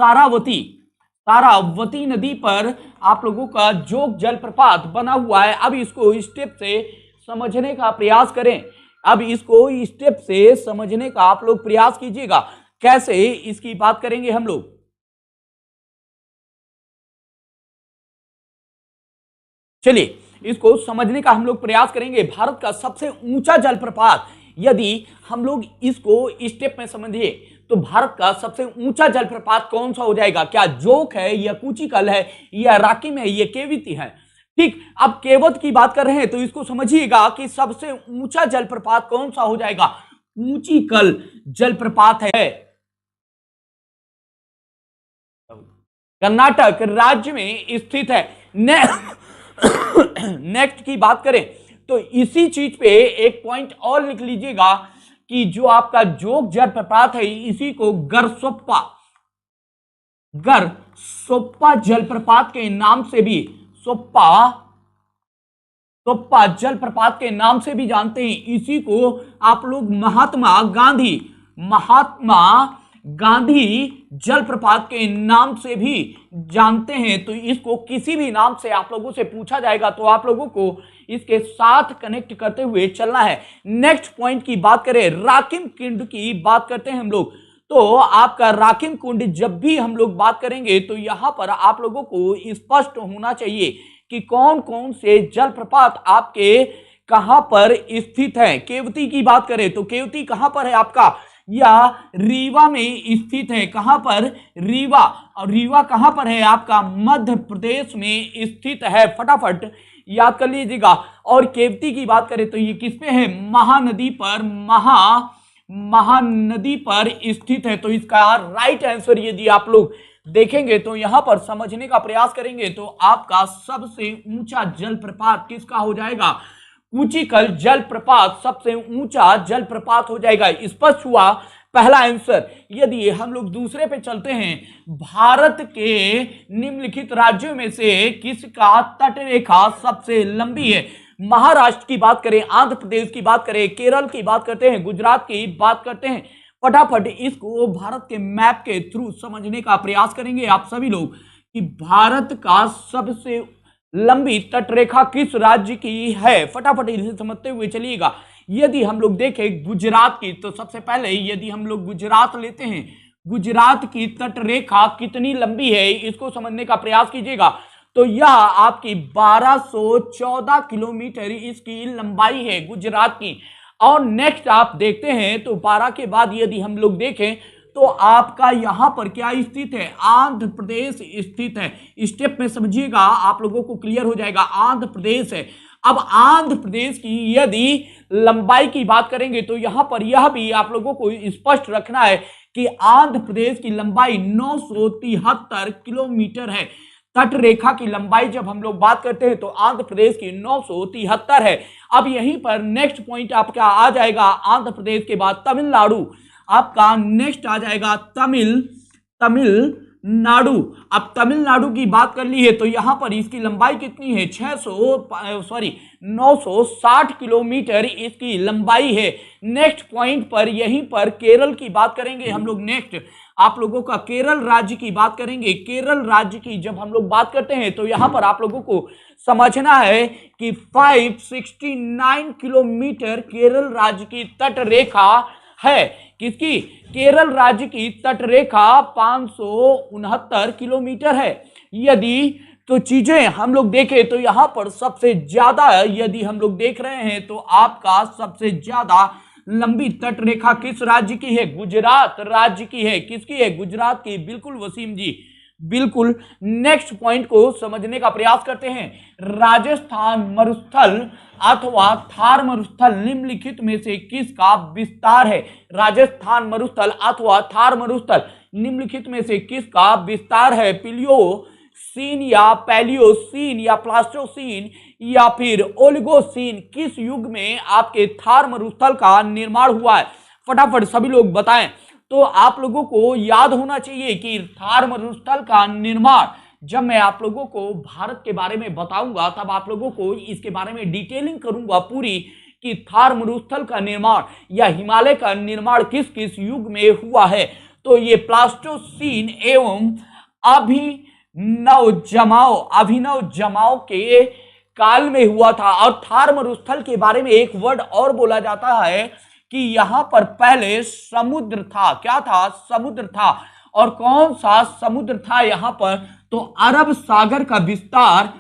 सारावती, तारावती नदी पर आप लोगों का जोग जलप्रपात बना हुआ है। अब इसको स्टेप से समझने का प्रयास करें, अब इसको स्टेप से समझने का आप लोग प्रयास कीजिएगा। कैसे, इसकी बात करेंगे हम लोग। चलिए इसको समझने का हम लोग प्रयास करेंगे। भारत का सबसे ऊंचा जलप्रपात, यदि हम लोग इसको स्टेप में समझिए तो भारत का सबसे ऊंचा जलप्रपात कौन सा हो जाएगा? क्या जोग है, या कूचिकल है, या राकिम है, या केवती है? ठीक, अब केवत की बात कर रहे हैं तो इसको समझिएगा कि सबसे ऊंचा जलप्रपात कौन सा हो जाएगा? कूचिकल जलप्रपात है। कर्नाटक राज्य में स्थित है। नेक्स्ट की बात करें तो इसी चीज पे एक पॉइंट और लिख लीजिएगा कि जो आपका जोग जलप्रपात है इसी को गरसोप्पा जलप्रपात के नाम से भी, सोप्पा जलप्रपात के नाम से भी जानते हैं। इसी को आप लोग महात्मा गांधी जलप्रपात के नाम से भी जानते हैं। तो इसको किसी भी नाम से आप लोगों से पूछा जाएगा तो आप लोगों को इसके साथ कनेक्ट करते हुए चलना है। नेक्स्ट पॉइंट की बात करें, राकिम कुंड की बात करते हैं हम लोग। तो आपका राकिम कुंड जब भी हम लोग बात करेंगे तो यहां पर आप लोगों को स्पष्ट होना चाहिए कि कौन कौन से जलप्रपात आपके कहां पर स्थित है। केवती की बात करें तो केवती कहां पर है आपका? या रीवा में स्थित है। कहां पर? रीवा। और रीवा कहां पर है आपका? मध्य प्रदेश में स्थित है। फटाफट याद कर लीजिएगा। और केवती की बात करें तो ये किस पे है? महानदी पर, महानदी पर स्थित है। तो इसका राइट आंसर यदि आप लोग देखेंगे तो यहां पर समझने का प्रयास करेंगे तो आपका सबसे ऊंचा जलप्रपात किसका हो जाएगा? कूचिकल जलप्रपात सबसे ऊंचा जलप्रपात हो जाएगा। स्पष्ट हुआ पहला आंसर। यदि हम लोग दूसरे पे चलते हैं, भारत के निम्नलिखित राज्यों में से किसका तटरेखा सबसे लंबी है? महाराष्ट्र की बात करें, आंध्र प्रदेश की बात करें, केरल की बात करते हैं, गुजरात की बात करते हैं। फटाफट इसको भारत के मैप के थ्रू समझने का प्रयास करेंगे आप सभी लोग कि भारत का सबसे लंबी तटरेखा किस राज्य की है। फटाफट इसे समझते हुए चलिएगा। यदि हम लोग देखें गुजरात की, तो सबसे पहले यदि हम लोग गुजरात लेते हैं, गुजरात की तटरेखा कितनी लंबी है इसको समझने का प्रयास कीजिएगा। तो यह आपकी 1214 किलोमीटर इसकी लंबाई है गुजरात की। और नेक्स्ट आप देखते हैं तो 12 के बाद यदि हम लोग देखें तो आपका यहां पर क्या स्थित है? आंध्र प्रदेश स्थित है। स्टेप में समझिएगा, आप लोगों को क्लियर हो जाएगा। आंध्र प्रदेश है। अब आंध्र प्रदेश की यदि लंबाई की बात करेंगे तो यहां पर यह भी आप लोगों को स्पष्ट रखना है कि आंध्र प्रदेश की लंबाई 973 किलोमीटर है। तट रेखा की लंबाई जब हम लोग बात करते हैं तो आंध्र प्रदेश की 973 है। अब यहीं पर नेक्स्ट पॉइंट आपका आ जाएगा। आंध्र प्रदेश के बाद तमिलनाडु आपका नेक्स्ट आ जाएगा। तमिलनाडु। अब तमिलनाडु की बात कर ली है तो यहां पर इसकी लंबाई कितनी है? 960 किलोमीटर इसकी लंबाई है। नेक्स्ट पॉइंट पर यहीं पर केरल की बात करेंगे हम लोग। नेक्स्ट आप लोगों का केरल राज्य की बात करेंगे। केरल राज्य की जब हम लोग बात करते हैं तो यहां पर आप लोगों को समझना है कि 569 किलोमीटर केरल राज्य की तट रेखा है। किसकी? केरल राज्य की तट रेखा 569 किलोमीटर है। यदि तो चीजें हम लोग देखें तो यहां पर सबसे ज्यादा यदि हम लोग देख रहे हैं तो आपका सबसे ज्यादा लंबी तट रेखा किस राज्य की है? गुजरात राज्य की है। किसकी है? गुजरात की। बिल्कुल वसीम जी, बिल्कुल। नेक्स्ट पॉइंट को समझने का प्रयास करते हैं। राजस्थान मरुस्थल अथवा थार मरुस्थल निम्नलिखित में से किसका विस्तार है? राजस्थान मरुस्थल अथवा थार मरुस्थल निम्नलिखित में से किसका विस्तार है? प्लियोसीन या पैलियोसीन या प्लास्टोसीन या फिर ओलिगोसीन? किस युग में आपके थार मरुस्थल का निर्माण हुआ है? फटाफट सभी लोग बताएं। तो आप लोगों को याद होना चाहिए कि थार मरुस्थल का निर्माण, जब मैं आप लोगों को भारत के बारे में बताऊंगा तब आप लोगों को इसके बारे में डिटेलिंग करूंगा पूरी कि थार मरुस्थल का निर्माण या हिमालय का निर्माण किस किस युग में हुआ है। तो ये प्लास्टोसीन एवं अभिनव जमाव के काल में हुआ था। और थार मरुस्थल के बारे में एक वर्ड और बोला जाता है कि यहां पर पहले समुद्र था। क्या था? समुद्र था। और कौन सा समुद्र था यहां पर? तो अरब सागर का विस्तार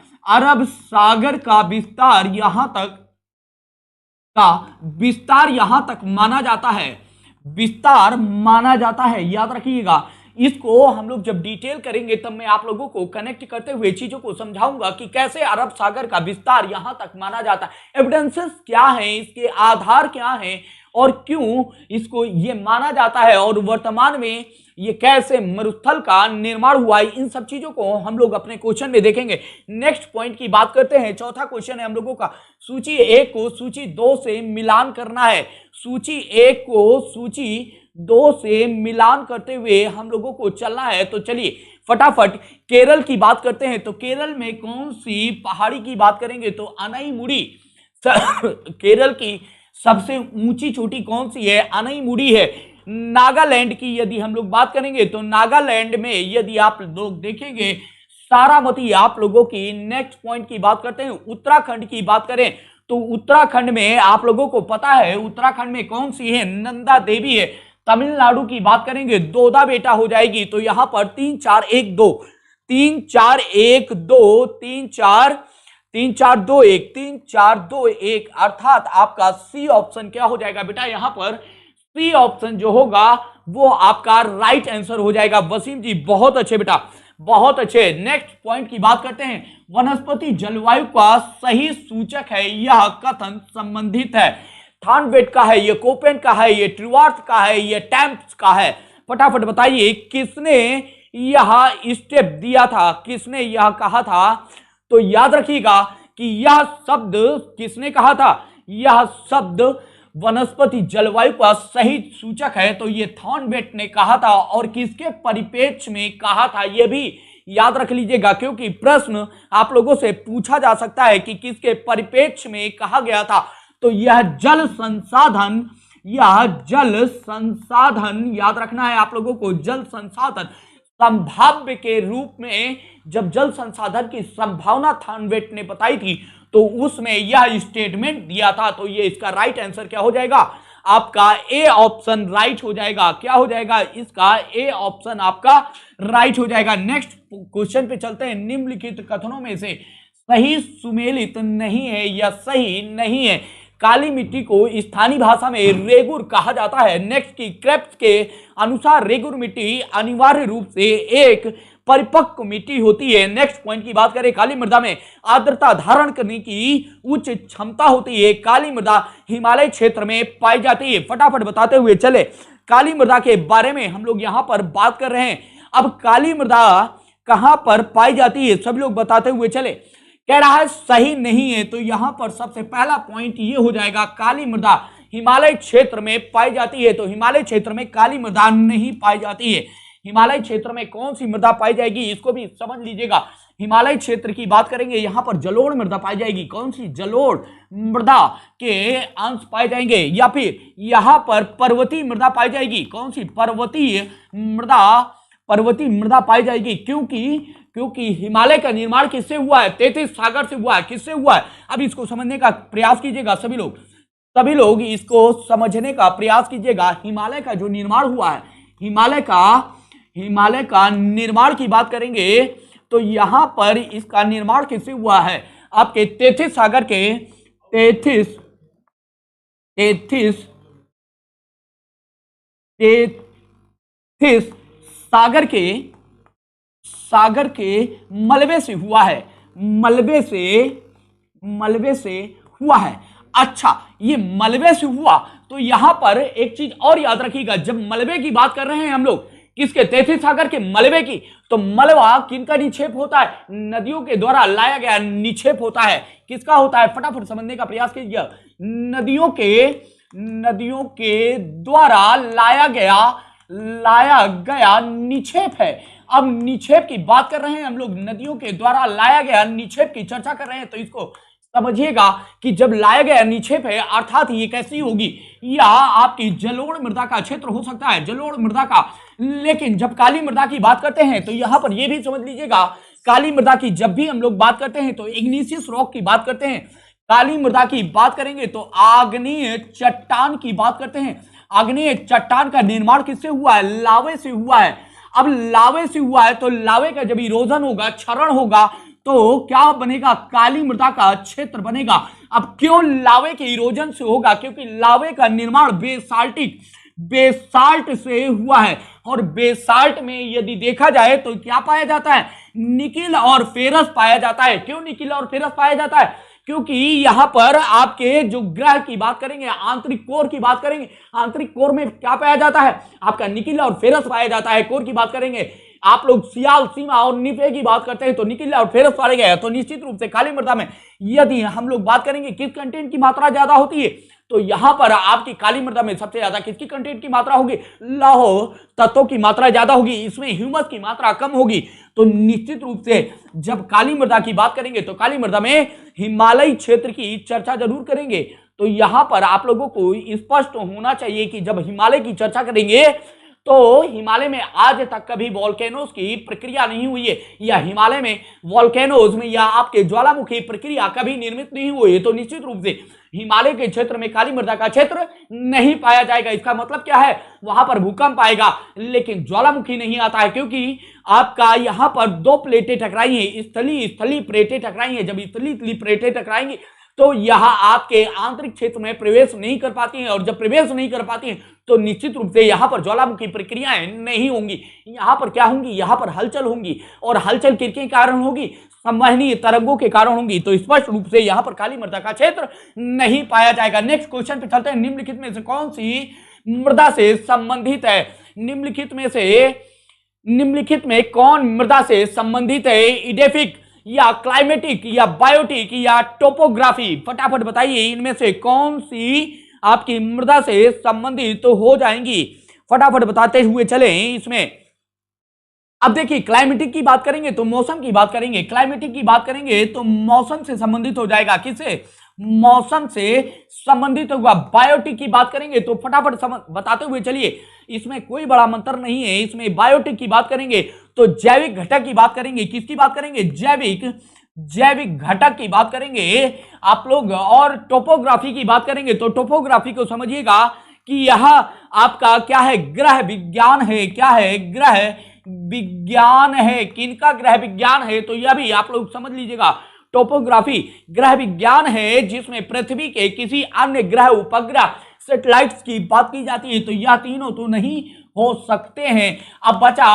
यहां तक माना जाता है। विस्तार माना जाता है, याद रखिएगा। इसको हम लोग जब डिटेल करेंगे तब मैं आप लोगों को कनेक्ट करते हुए चीजों को समझाऊंगा कि कैसे अरब सागर का विस्तार यहां तक माना जाता है, एविडेंसेस क्या है, इसके आधार क्या हैं और क्यों इसको ये माना जाता है, और वर्तमान में ये कैसे मरुस्थल का निर्माण हुआ है। इन सब चीजों को हम लोग अपने क्वेश्चन में देखेंगे। नेक्स्ट पॉइंट की बात करते हैं। चौथा क्वेश्चन है हम लोगों का, सूची 1 को सूची 2 से मिलान करना है। सूची 1 को सूची 2 से मिलान करते हुए हम लोगों को चलना है। तो चलिए फटाफट केरल की बात करते हैं। तो केरल में कौन सी पहाड़ी की बात करेंगे? तो अनाईमुड़ी। केरल की सबसे ऊंची चोटी कौन सी है? अनाईमुड़ी है। नागालैंड की यदि हम लोग बात करेंगे तो नागालैंड में यदि आप लोग देखेंगे सारामती आप लोगों की। नेक्स्ट पॉइंट की बात करते हैं। उत्तराखंड की बात करें तो उत्तराखंड में आप लोगों को पता है उत्तराखंड में कौन सी है? नंदा देवी है। तमिलनाडु की बात करेंगे दोदा बेटा हो जाएगी। तो यहां पर 3 4 1 2 3 4 1 2 3 4 2 1 3 4 2 1 अर्थात आपका सी ऑप्शन क्या हो जाएगा बेटा? यहां पर सी ऑप्शन जो होगा वो आपका राइट आंसर हो जाएगा। वसीम जी बहुत अच्छे बेटा, बहुत अच्छे। नेक्स्ट पॉइंट की बात करते हैं। वनस्पति जलवायु का सही सूचक है, यह कथन संबंधित है। थॉर्नवेट का है, ये कोपेन का है, ये ट्रूवर्थ का है, ये टैम्प्स का है। फटाफट बताइए किसने यह स्टेप दिया था, किसने यह कहा था? तो याद रखिएगा कि यह शब्द किसने कहा था? यह शब्द वनस्पति जलवायु का सही सूचक है तो ये थॉर्नवेट ने कहा था। और किसके परिप्रेक्ष्य में कहा था ये भी याद रख लीजिएगा, क्योंकि प्रश्न आप लोगों से पूछा जा सकता है कि किसके परिप्रेक्ष्य में कहा गया था। तो यह जल संसाधन याद रखना है आप लोगों को। जल संसाधन संभाव्य के रूप में जब जल संसाधन की संभावना थॉर्नवेट ने बताई थी तो उसमें यह स्टेटमेंट दिया था। तो ये इसका राइट आंसर क्या हो जाएगा? आपका ए ऑप्शन राइट हो जाएगा। क्या हो जाएगा? इसका ए ऑप्शन आपका राइट हो जाएगा। नेक्स्ट क्वेश्चन पे चलते हैं। निम्नलिखित कथनों में से सही सुमेलित नहीं है या सही नहीं है। काली मिट्टी को स्थानीय भाषा में रेगुर कहा जाता है। नेक्स्ट की क्रेप्स के अनुसार रेगुर मिट्टी अनिवार्य रूप से एक परिपक्व मिट्टी होती है। नेक्स्ट पॉइंट की बात करें, काली मृदा में आर्द्रता धारण करने की उच्च क्षमता होती है। काली मृदा हिमालय क्षेत्र में पाई जाती है। फटाफट बताते हुए चले, काली मृदा के बारे में हम लोग यहां पर बात कर रहे हैं। अब काली मृदा कहां पर पाई जाती है सभी लोग बताते हुए चले। कह रहा है सही नहीं है। तो यहां पर सबसे पहला पॉइंट ये हो जाएगा, काली मृदा हिमालय क्षेत्र में पाई जाती है। तो हिमालय क्षेत्र में काली मृदा नहीं पाई जाती है। हिमालय क्षेत्र में कौन सी मृदा पाई जाएगी इसको भी समझ लीजिएगा। हिमालय क्षेत्र की बात करेंगे, यहां पर जलोढ़ मृदा पाई जाएगी। कौन सी? जलोढ़ मृदा के अंश पाए जाएंगे। या फिर यहां पर पर्वतीय मृदा पाई जाएगी। कौन सी? पर्वतीय मृदा पाई जाएगी। क्योंकि हिमालय का निर्माण किससे हुआ है? 33 सागर से हुआ है। किससे हुआ है? अब इसको समझने का प्रयास कीजिएगा सभी लोग इसको समझने का प्रयास कीजिएगा। हिमालय का जो निर्माण हुआ है, हिमालय का निर्माण की बात करेंगे तो यहां पर इसका निर्माण किससे हुआ है? आपके 33 सागर के 33 सागर के मलबे से हुआ है। मलबे से हुआ है। अच्छा, ये मलबे से हुआ तो यहां पर एक चीज और याद रखिएगा, जब मलबे की बात कर रहे हैं हम लोग, किसके? 33 सागर के मलबे की। तो मलबा किनका निक्षेप होता है? नदियों के द्वारा लाया गया निक्षेप होता है। किसका होता है? फटाफट समझने का प्रयास कीजिए। नदियों के द्वारा लाया गया निक्षेप है। अब निक्षेप की बात कर रहे हैं हम लोग, नदियों के द्वारा लाया गया निक्षेप की चर्चा कर रहे हैं। तो इसको समझिएगा कि जब लाया गया निक्षेप है अर्थात ये कैसी होगी? या आपकी जलोढ़ मृदा का क्षेत्र हो सकता है। जलोढ़ मृदा का लेकिन जब काली मृदा की बात करते हैं तो यहां पर यह भी समझ लीजिएगा, काली मृदा की जब भी हम लोग बात करते हैं तो इग्निशियस रॉक की बात करते हैं। काली मृदा की बात करेंगे तो आग्नेय चट्टान की बात करते हैं। आग्नेय चट्टान का निर्माण किससे हुआ है? लावे से हुआ है। अब लावे से हुआ है तो लावे का जब इरोजन होगा, क्षरण होगा, तो क्या बनेगा? काली मृदा का क्षेत्र बनेगा। अब क्यों लावे के इरोजन से होगा? क्योंकि लावे का निर्माण बेसाल्ट से हुआ है, और बेसाल्ट में यदि देखा जाए तो क्या पाया जाता है? निकिल और फेरस पाया जाता है। क्यों निकिल और फेरस पाया जाता है? क्योंकि यहां पर आपके जो ग्रह की बात करेंगे, आंतरिक कोर की बात करेंगे, आंतरिक कोर में क्या पाया जाता है? आपका निकिल और फेरस पाया जाता है। कोर की बात करेंगे, आप लोग सियाल, सीमा और निफे की बात करते हैं तो निकिल और फेरस पाए गए। तो निश्चित रूप से काली मृदा में यदि हम लोग बात करेंगे किस कंटेंट की मात्रा ज्यादा होती है, तो यहां पर आपकी काली मृदा में सबसे ज्यादा किसकी कंटेंट की मात्रा होगी? लौह तत्वों की मात्रा ज्यादा होगी, इसमें ह्यूमस की मात्रा कम होगी। तो निश्चित रूप से जब काली मृदा की बात करेंगे तो काली मृदा में हिमालयी क्षेत्र की चर्चा जरूर करेंगे। तो यहां पर आप लोगों को स्पष्ट होना चाहिए कि जब हिमालय की चर्चा करेंगे तो हिमालय में आज तक कभी वॉल्केनोज की प्रक्रिया नहीं हुई है, या हिमालय में वॉल्केनोज में या आपके ज्वालामुखी प्रक्रिया कभी निर्मित नहीं हुई है। तो निश्चित रूप से हिमालय के क्षेत्र में काली मृदा का क्षेत्र नहीं पाया जाएगा। इसका मतलब क्या है? वहां पर भूकंप आएगा लेकिन ज्वालामुखी नहीं आता है, क्योंकि आपका यहां पर दो प्लेटें टकराई हैं, स्थली प्लेटें टकराई हैं। जब स्थली प्लेटें टकराएंगी तो यहां आपके आंतरिक क्षेत्र में प्रवेश नहीं कर पाती हैं, और जब प्रवेश नहीं कर पाती हैं तो निश्चित रूप से यहां पर ज्वालामुखी प्रक्रियाएं नहीं होंगी। यहां पर क्या होंगी? यहां पर हलचल होंगी, और हलचल किसके कारण होगी? संवहनीय तरंगों के कारण होंगी। तो स्पष्ट रूप से यहां पर काली मृदा का क्षेत्र नहीं पाया जाएगा। नेक्स्ट क्वेश्चन पे चलते हैं। निम्नलिखित में से कौन सी मृदा से संबंधित है? निम्नलिखित में कौन मृदा से संबंधित है? इडेफिक या क्लाइमेटिक या बायोटिक या टोपोग्राफी? फटाफट बताइए, इनमें से कौन सी आपकी मृदा से संबंधित तो हो जाएंगी? फटाफट बताते हुए चलें इसमें। अब देखिए, क्लाइमेटिक की बात करेंगे तो मौसम की बात करेंगे, क्लाइमेटिक की बात करेंगे तो मौसम से संबंधित हो जाएगा। किससे? मौसम से संबंधित होगा। बायोटिक की बात करेंगे तो फटाफट बताते हुए चलिए, इसमें कोई बड़ा मंत्र नहीं है। इसमें बायोटिक की बात करेंगे तो जैविक घटक की बात करेंगे। किसकी बात करेंगे? जैविक घटक की बात करेंगे आप लोग। और टोपोग्राफी की बात करेंगे तो टोपोग्राफी को समझिएगा कि यह आपका क्या है? ग्रह विज्ञान है। क्या है? ग्रह विज्ञान है। किनका ग्रह विज्ञान है? तो यह भी आप लोग समझ लीजिएगा। टोपोग्राफी ग्रह विज्ञान है जिसमें पृथ्वी के किसी अन्य ग्रह, उपग्रह, सैटेलाइट्स की बात की जाती है। तो यह तीनों तो नहीं हो सकते हैं। अब बचा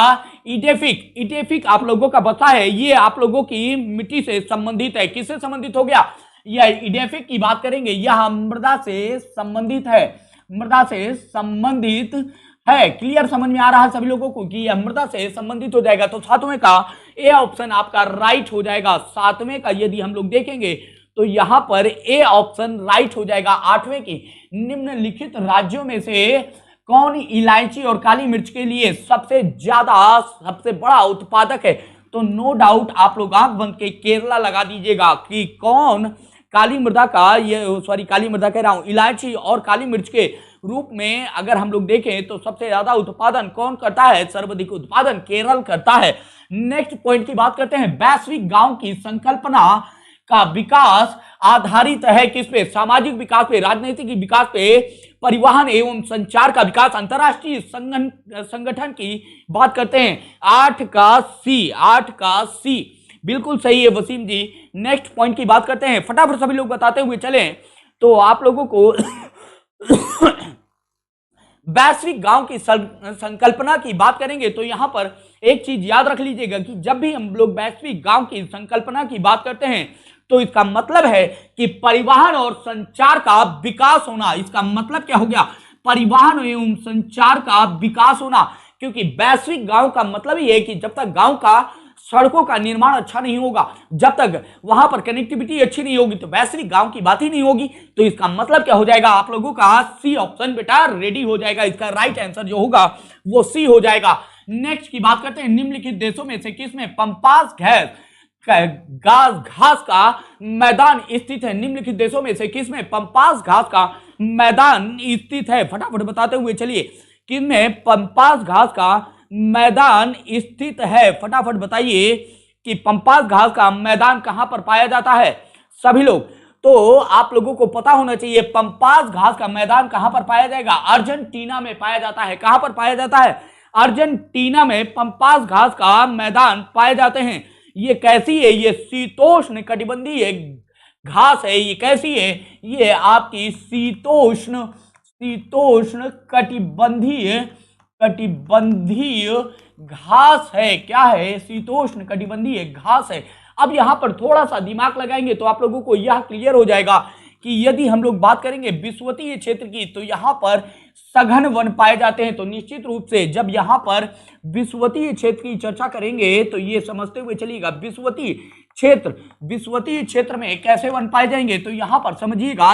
इडेफिक। इडेफिक आप लोगों का बचा है, ये आप लोगों की मिट्टी से संबंधित है। किससे संबंधित हो गया? यह इडेफिक की बात करेंगे, यह मृदा से संबंधित है। मृदा से संबंधित है। क्लियर समझ में आ रहा है सभी लोगों को कि यह मृदा से संबंधित हो जाएगा। तो सातवें का ए ऑप्शन आपका राइट हो जाएगा। सातवें का यदि हम लोग देखेंगे तो यहां पर ए ऑप्शन राइट हो जाएगा। आठवें की, निम्नलिखित राज्यों में से कौन इलायची और काली मिर्च के लिए सबसे बड़ा उत्पादक है? तो नो डाउट आप लोग आंख बंद के केरला लगा दीजिएगा कि कौन काली मृदा का, काली मृदा कह रहा हूं, इलायची और काली मिर्च के रूप में अगर हम लोग देखें तो सबसे ज्यादा उत्पादन कौन करता है? सर्वाधिक उत्पादन केरल करता है। नेक्स्ट पॉइंट की बात करते हैं। वैश्विक गांव की संकल्पना का विकास आधारित है किस पे? सामाजिक विकास पे, राजनीतिक विकास पे, परिवहन एवं संचार का विकास, अंतरराष्ट्रीय संगठन की बात करते हैं। 8 का सी बिल्कुल सही है वसीम जी। नेक्स्ट पॉइंट की बात करते हैं। फटाफट सभी लोग बताते हुए चलें तो आप लोगों को वैश्विक गांव की संकल्पना की बात करेंगे तो यहां पर एक चीज याद रख लीजिएगा कि जब भी हम लोग वैश्विक गांव की संकल्पना की बात करते हैं तो इसका मतलब है कि परिवहन और संचार का विकास होना। इसका मतलब क्या हो गया? परिवहन एवं संचार का विकास होना। क्योंकि वैश्विक गांव का मतलब ही है कि जब तक गांव का सड़कों का निर्माण अच्छा नहीं होगा, जब तक वहां पर कनेक्टिविटी अच्छी नहीं होगी, तो वैश्विक गांव की बात ही नहीं होगी। तो इसका मतलब क्या हो जाएगा? आप लोगों का सी ऑप्शन बेटा रेडी हो जाएगा। इसका राइट आंसर जो होगा वो सी हो जाएगा। नेक्स्ट की बात करते हैं। निम्नलिखित देशों में से किसमें पंपास घास का मैदान स्थित है? निम्नलिखित देशों में से किसमें पंपास घास का मैदान स्थित है? फटाफट बताते हुए चलिए, किसमें पंपास घास का मैदान स्थित है? फटाफट बताइए कि पंपास घास का मैदान कहां पर पाया जाता है सभी लोग। तो आप लोगों को पता होना चाहिए पंपास घास का मैदान कहां पर पाया जाएगा? अर्जेंटीना में पाया जाता है। कहां पर पाया जाता है? अर्जेंटीना में पंपास घास का मैदान पाए जाते हैं। ये कैसी है? ये शीतोष्ण कटिबंधीय घास है। ये कैसी है? ये आपकी शीतोष्ण कटिबंधीय घास है। क्या है? शीतोष्ण कटिबंधीय घास है। अब यहां पर थोड़ा सा दिमाग लगाएंगे तो आप लोगों को यह क्लियर हो जाएगा कि यदि हम लोग बात करेंगे विषुवतीय क्षेत्र की तो यहां पर सघन वन पाए जाते हैं। तो निश्चित रूप से जब यहां पर विषुवतीय क्षेत्र की चर्चा करेंगे तो ये समझते हुए चलिएगा विषुवतीय क्षेत्र में कैसे वन पाए जाएंगे। तो यहां पर समझिएगा,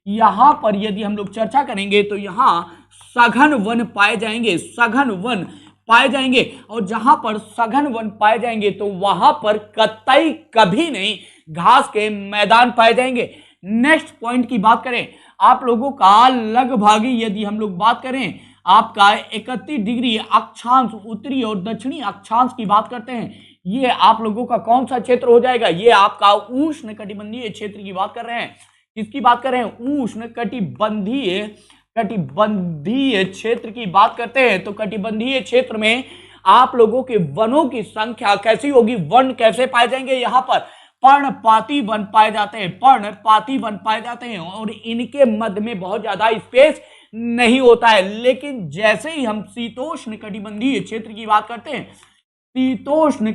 यहां पर यदि हम लोग चर्चा करेंगे तो यहां सघन वन पाए जाएंगे, सघन वन पाए जाएंगे। और जहां पर सघन वन पाए जाएंगे तो वहां पर कतई कभी नहीं घास के मैदान पाए जाएंगे। नेक्स्ट पॉइंट की बात करें, आप लोगों का लगभग यदि हम लोग बात करें आपका 31 डिग्री अक्षांश उत्तरी और दक्षिणी अक्षांश की बात करते हैं, ये आप लोगों का कौन सा क्षेत्र हो जाएगा? ये आपका उष्ण कटिबंधीय क्षेत्र की बात कर रहे हैं। किसकी बात कर रहे हैं? उष्ण कटिबंधीय क्षेत्र की बात करते हैं। तो कटिबंधीय क्षेत्र में आप लोगों के वनों की संख्या कैसी होगी? वन कैसे पाए जाएंगे? यहां पर पर्णपाती वन पाए जाते हैं, पर्णपाती वन पाए जाते हैं और इनके मध्य में बहुत ज्यादा स्पेस नहीं होता है। लेकिन जैसे ही हम शीतोष्ण कटिबंधीय क्षेत्र की बात करते हैं, शीतोष्ण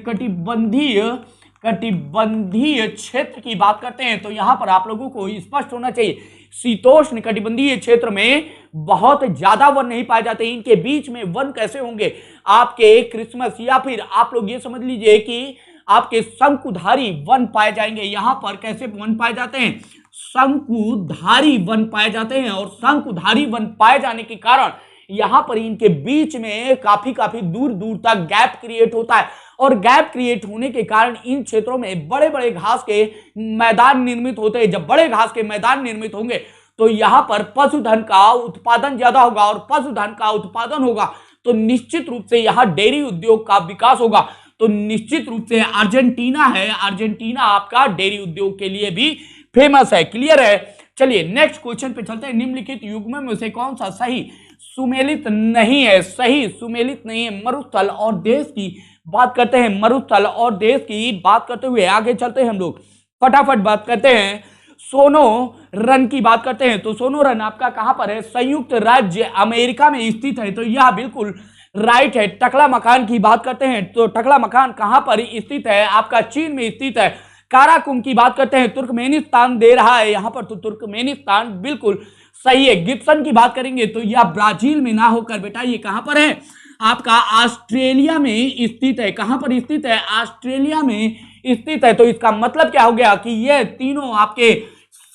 कटिबंधीय क्षेत्र की बात करते हैं तो यहां पर आप लोगों को स्पष्ट होना चाहिए शीतोष्ण कटिबंधीय क्षेत्र में बहुत ज्यादा वन नहीं पाए जाते। इनके बीच में वन कैसे होंगे? आपके क्रिसमस या फिर आप लोग ये समझ लीजिए कि आपके शंकुधारी वन पाए जाएंगे। यहां पर कैसे वन पाए जाते हैं? शंकुधारी वन पाए जाते हैं। और शंकुधारी वन पाए जाने के कारण यहां पर इनके बीच में काफी दूर दूर तक गैप क्रिएट होता है। और गैप क्रिएट होने के कारण इन क्षेत्रों में बड़े बड़े घास के मैदान निर्मित होते हैं। जब बड़े घास के मैदान निर्मित होंगे तो यहां पर पशुधन का उत्पादन ज्यादा होगा और पशुधन का उत्पादन होगा तो निश्चित रूप से यहां डेयरी उद्योग का विकास होगा। तो निश्चित रूप से अर्जेंटीना आपका डेयरी उद्योग के लिए भी फेमस है। क्लियर है? चलिए नेक्स्ट क्वेश्चन पे चलते हैं। निम्नलिखित युग्म में से कौन सा सही सुमेलित नहीं है? सही सुमेलित नहीं है। मरुस्थल और देश की बात करते हैं, मरुस्थल और देश की बात करते हुए आगे चलते हैं हम लोग। फटाफट बात करते हैं सोनोरन की बात करते हैं। तो सोनोरन आपका कहां पर है? संयुक्त राज्य अमेरिका में स्थित है। तो यह बिल्कुल राइट है। टकला मकान की बात करते हैं तो टकला मकान कहां पर स्थित है? आपका चीन में स्थित है। काराकुम की बात करते हैं तुर्कमेनिस्तान दे रहा है यहां पर, तो तुर्कमेनिस्तान बिल्कुल सही है। गिब्सन की बात करेंगे तो यह ब्राजील में ना होकर बेटा ये कहां पर है? आपका ऑस्ट्रेलिया में स्थित है। कहां पर स्थित है? ऑस्ट्रेलिया में स्थित है। तो इसका मतलब क्या हो गया कि ये तीनों आपके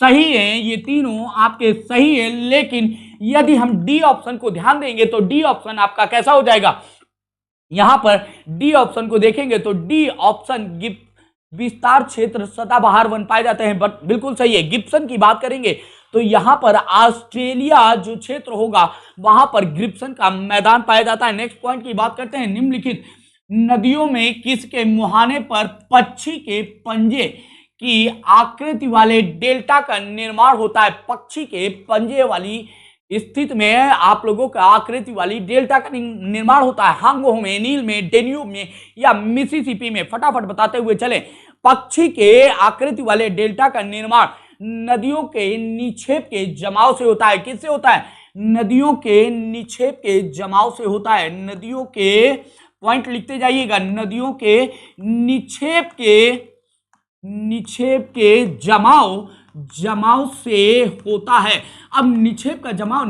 सही हैं, ये तीनों आपके सही है। लेकिन यदि हम डी ऑप्शन को ध्यान देंगे तो डी ऑप्शन आपका कैसा हो जाएगा? यहां पर डी ऑप्शन को देखेंगे तो डी ऑप्शन विस्तार क्षेत्र सदाबहार वन पाए जाते हैं, बट बिल्कुल सही है। गिब्सन की बात करेंगे तो यहां पर ऑस्ट्रेलिया जो क्षेत्र होगा वहां पर गिब्सन का मैदान पाया जाता है। नेक्स्ट पॉइंट की बात करते हैं। निम्नलिखित नदियों में किसके मुहाने पर पक्षी के पंजे की आकृति वाले डेल्टा का निर्माण होता है? पक्षी के पंजे वाली स्थिति में आप लोगों का आकृति वाली डेल्टा का निर्माण होता है। हांगो में, नील में, डेन्यूब में या मिसिसिपी में? फटाफट बताते हुए चले। पक्षी के आकृति वाले डेल्टा का निर्माण नदियों के निक्षेप के जमाव से होता है। किससे होता है? नदियों के निक्षेप के जमाव से होता है। नदियों के पॉइंट लिखते जाइएगा। नदियों के निक्षेप के जमाव से होता है। अब निक्षेप का जमाव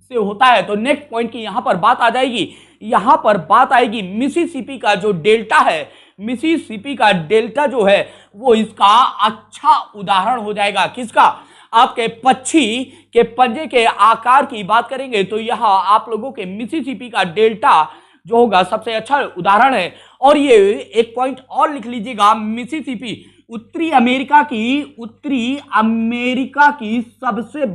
से होता है तो नेक्स्ट पॉइंट की यहां पर बात आ जाएगी। यहां पर बात आएगी मिसिसिपी का जो डेल्टा है, मिसिसिपी का डेल्टा जो है वो इसका अच्छा उदाहरण हो जाएगा। किसका? आपके पक्षी के पंजे के आकार की बात करेंगे तो यहां आप लोगों के मिसिसिपी का डेल्टा जो होगा सबसे अच्छा उदाहरण है। और ये एक पॉइंट और लिख लीजिएगा, मिसिसिपी उत्तरी अमेरिका की सबसे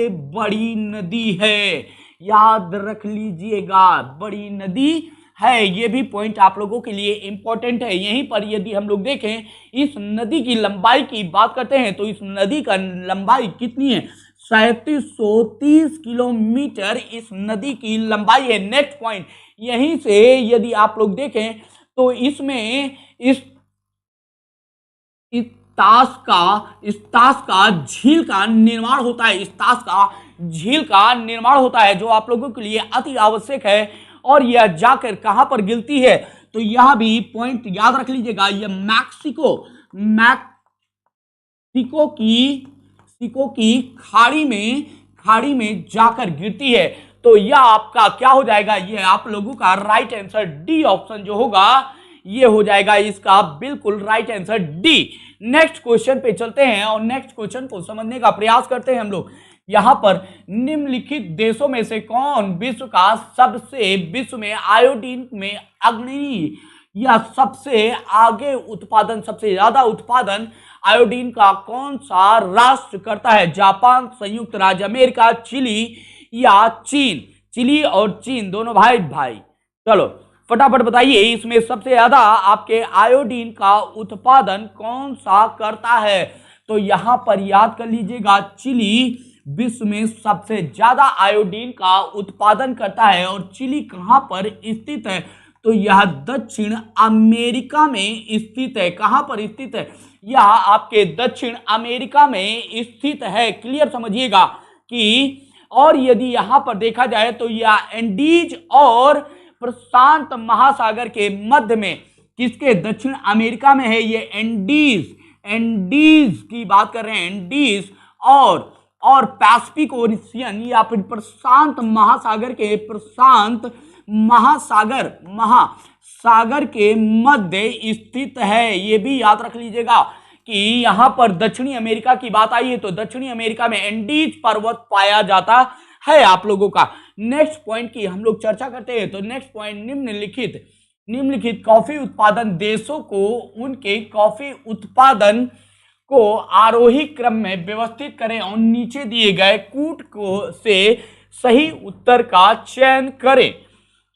बड़ी नदी है। याद रख लीजिएगा, बड़ी नदी है। ये भी पॉइंट आप लोगों के लिए इंपॉर्टेंट है। यहीं पर यदि हम लोग देखें इस नदी की लंबाई की बात करते हैं तो इस नदी का लंबाई कितनी है, 3730 किलोमीटर इस नदी की लंबाई है। नेक्स्ट पॉइंट, यहीं से यदि आप लोग देखें तो इसमें इस ताश का झील का निर्माण होता है। इस ताश का झील का निर्माण होता है जो आप लोगों के लिए अति आवश्यक है। और यह जाकर कहां पर गिरती है, तो यह भी पॉइंट याद रख लीजिएगा, यह मैक्सिको की खाड़ी में जाकर गिरती है। तो यह आपका क्या हो जाएगा, यह आप लोगों का राइट आंसर डी ऑप्शन जो होगा ये हो जाएगा इसका बिल्कुल right answer D. Next question पे चलते हैं और नेक्स्ट क्वेश्चन को समझने का प्रयास करते हैं हम लोग। यहां पर निम्नलिखित देशों में से कौन विश्व में आयोडीन में अग्रणी या सबसे आगे उत्पादन, सबसे ज्यादा उत्पादन आयोडीन का कौन सा राष्ट्र करता है? जापान, संयुक्त राज्य अमेरिका, चिली या चीन? चिली और चीन दोनों भाई। चलो फटाफट बताइए, इसमें सबसे ज्यादा आपके आयोडीन का उत्पादन कौन सा करता है? तो यहां पर याद कर लीजिएगा, चिली विश्व में सबसे ज्यादा आयोडीन का उत्पादन करता है। और चिली कहां पर स्थित है? तो यह दक्षिण अमेरिका में स्थित है। कहां पर स्थित है? यह आपके दक्षिण अमेरिका में स्थित है। क्लियर समझिएगा कि, और यदि यहां पर देखा जाए तो यह एंडीज और प्रशांत महासागर के मध्य में, किसके? दक्षिण अमेरिका में है ये एंडीज की बात कर रहे हैं, एंडीज और पैसिफिक ओशियन या फिर प्रशांत महासागर के मध्य स्थित है। ये भी याद रख लीजिएगा कि यहां पर दक्षिणी अमेरिका की बात आई है तो दक्षिणी अमेरिका में एंडीज पर्वत पाया जाता है आप लोगों का। नेक्स्ट पॉइंट की हम लोग चर्चा करते हैं। तो नेक्स्ट पॉइंट, निम्नलिखित कॉफी उत्पादन देशों को उनके कॉफी उत्पादन को आरोही क्रम में व्यवस्थित करें और नीचे दिए गए कूट से सही उत्तर का चयन करें।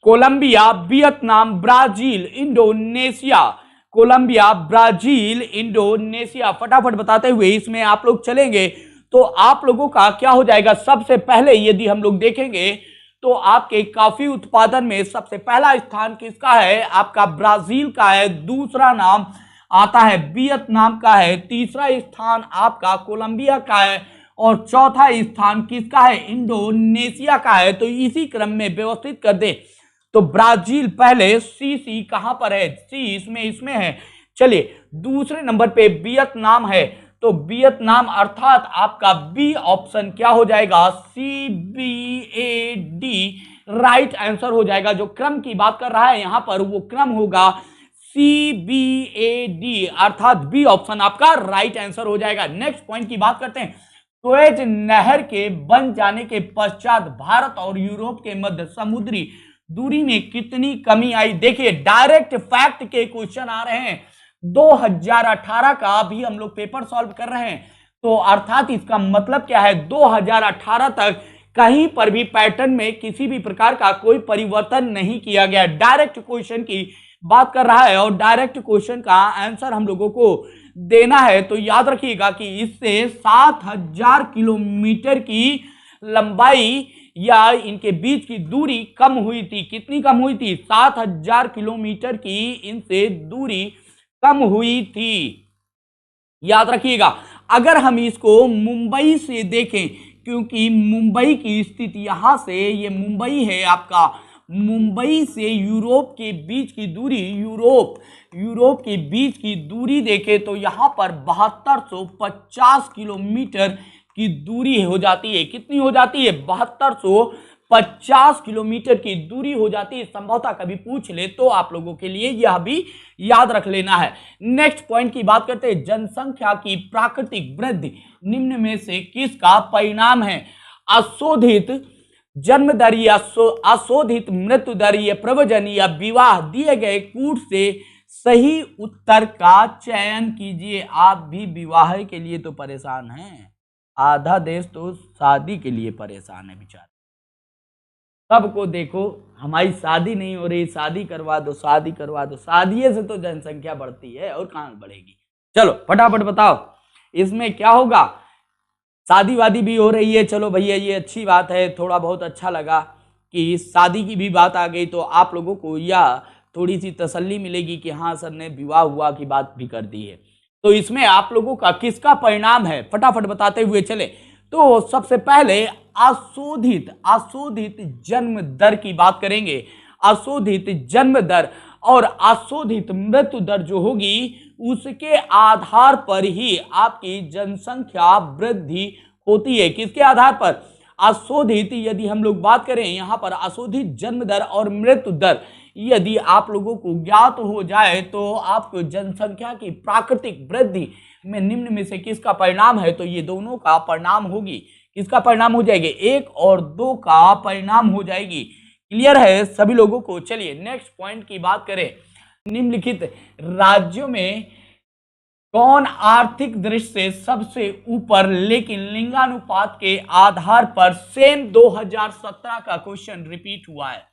Colombia, Vietnam, Brazil, Indonesia. फटाफट बताते हुए इसमें आप लोग चलेंगे तो आप लोगों का क्या हो जाएगा? सबसे पहले यदि हम लोग देखेंगे तो आपके कॉफी उत्पादन में सबसे पहला स्थान किसका है? आपका ब्राजील का है, दूसरा नाम आता है वियतनाम का है, तीसरा स्थान आपका कोलंबिया का है और चौथा स्थान किसका है? इंडोनेशिया का है। तो इसी क्रम में व्यवस्थित कर दे तो ब्राजील पहले, सी कहां पर है? सी इसमें है। चलिए दूसरे नंबर पे वियतनाम है तो वियतनाम अर्थात आपका बी ऑप्शन क्या हो जाएगा? CBAD राइट आंसर हो जाएगा। जो क्रम की बात कर रहा है यहां पर वो क्रम होगा CBAD अर्थात बी ऑप्शन आपका राइट आंसर हो जाएगा। नेक्स्ट पॉइंट की बात करते हैं। सुएज नहर के बन जाने के पश्चात भारत और यूरोप के मध्य समुद्री दूरी में कितनी कमी आई? देखिए डायरेक्ट फैक्ट के क्वेश्चन आ रहे हैं। 2018 का भी हम लोग पेपर सॉल्व कर रहे हैं तो अर्थात इसका मतलब क्या है? 2018 तक कहीं पर भी पैटर्न में किसी भी प्रकार का कोई परिवर्तन नहीं किया गया। डायरेक्ट क्वेश्चन की बात कर रहा है और डायरेक्ट क्वेश्चन का आंसर हम लोगों को देना है। तो याद रखिएगा कि इससे 7000 किलोमीटर की लंबाई या इनके बीच की दूरी कम हुई थी। कितनी कम हुई थी? 7000 किलोमीटर की इनसे दूरी कम हुई थी। याद रखिएगा। अगर हम इसको मुंबई से देखें, क्योंकि मुंबई की स्थिति यहां से, ये मुंबई है आपका, मुंबई से यूरोप के बीच की दूरी, यूरोप के बीच की दूरी देखें तो यहां पर 7250 किलोमीटर की दूरी हो जाती है। कितनी हो जाती है? 7250 किलोमीटर की दूरी हो जाती है। संभवतः कभी पूछ ले तो आप लोगों के लिए यह भी याद रख लेना है। नेक्स्ट पॉइंट की बात करते हैं। जनसंख्या की प्राकृतिक वृद्धि निम्न में से किसका परिणाम है? अशोधित जन्म दर या अशोधित मृत्यु दर या प्रव्रजन या विवाह? दिए गए कूट से सही उत्तर का चयन कीजिए। आप भी विवाह के लिए तो परेशान हैं, आधा देश तो शादी के लिए परेशान है बेचारे। सबको देखो, हमारी शादी नहीं हो रही, शादी करवा दो, शादी करवा दो। शादी से तो जनसंख्या बढ़ती है और कहाँ बढ़ेगी। चलो फटाफट बताओ इसमें क्या होगा। शादी वादी भी हो रही है, चलो भैया ये अच्छी बात है, थोड़ा बहुत अच्छा लगा कि शादी की भी बात आ गई, तो आप लोगों को यह थोड़ी सी तसल्ली मिलेगी कि हाँ सर ने विवाह हुआ की बात भी कर दी है। तो इसमें आप लोगों का किसका परिणाम है फटाफट बताते हुए चले। तो सबसे पहले अशोधित अशोधित जन्म दर की बात करेंगे। अशोधित जन्म दर और अशोधित मृत्यु दर जो होगी उसके आधार पर ही आपकी जनसंख्या वृद्धि होती है। किसके आधार पर? अशोधित, यदि हम लोग बात करें यहाँ पर अशोधित जन्म दर और मृत्यु दर यदि आप लोगों को ज्ञात हो जाए तो आपको जनसंख्या की प्राकृतिक वृद्धि में निम्न में से किसका परिणाम है, तो ये दोनों का परिणाम होगी। किसका परिणाम हो जाएगी? 1 और 2 का परिणाम हो जाएगी। क्लियर है सभी लोगों को। चलिए नेक्स्ट पॉइंट की बात करें। निम्नलिखित राज्यों में कौन आर्थिक दृष्टि से सबसे ऊपर, लेकिन लिंगानुपात के आधार पर सेम 2017 का क्वेश्चन रिपीट हुआ है।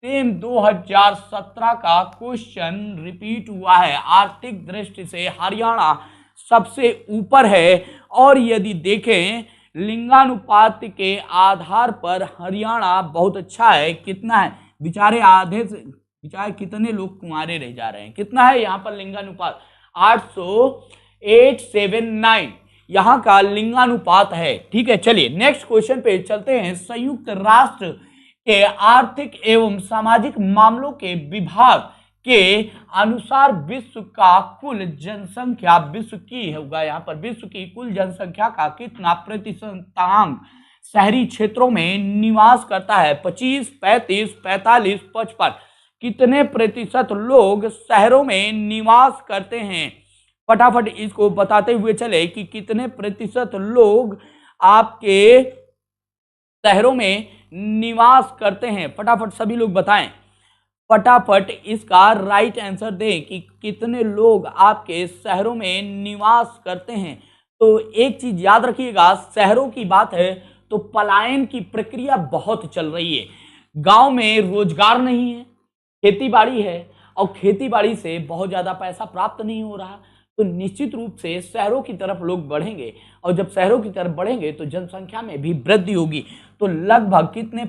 सेम 2017 का क्वेश्चन रिपीट हुआ है। आर्थिक दृष्टि से हरियाणा सबसे ऊपर है और यदि देखें लिंगानुपात के आधार पर हरियाणा बहुत अच्छा है। कितना है? बेचारे आधे से बेचारे कितने लोग कुंवारे रह जा रहे हैं। कितना है यहाँ पर लिंगानुपात? 879 यहाँ का लिंगानुपात है। ठीक है, चलिए नेक्स्ट क्वेश्चन पे चलते हैं। संयुक्त राष्ट्र के आर्थिक एवं सामाजिक मामलों के विभाग के अनुसार विश्व का कुल जनसंख्या, विश्व की होगा यहाँ पर, विश्व की कुल जनसंख्या का कितना प्रतिशतांक शहरी क्षेत्रों में निवास करता है? 25, 35, 45, 55। कितने प्रतिशत लोग शहरों में निवास करते हैं? फटाफट इसको बताते हुए चले कि कितने प्रतिशत लोग आपके शहरों में निवास करते हैं। फटाफट सभी लोग बताएं, फटाफट इसका राइट आंसर दें कि कितने लोग आपके शहरों में निवास करते हैं। तो एक चीज याद रखिएगा, शहरों की बात है तो पलायन की प्रक्रिया बहुत चल रही है। गांव में रोजगार नहीं है, खेतीबाड़ी है और खेतीबाड़ी से बहुत ज्यादा पैसा प्राप्त नहीं हो रहा, तो निश्चित रूप से शहरों की तरफ लोग बढ़ेंगे और जब शहरों की तरफ बढ़ेंगे तो जनसंख्या में भी वृद्धि होगी। तो लगभग कितने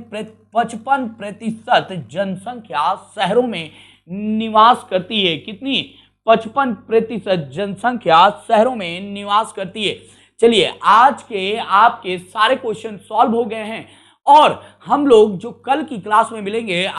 55% जनसंख्या शहरों में निवास करती है। कितनी? 55% जनसंख्या शहरों में निवास करती है। चलिए आज के आपके सारे क्वेश्चन सॉल्व हो गए हैं और हम लोग जो कल की क्लास में मिलेंगे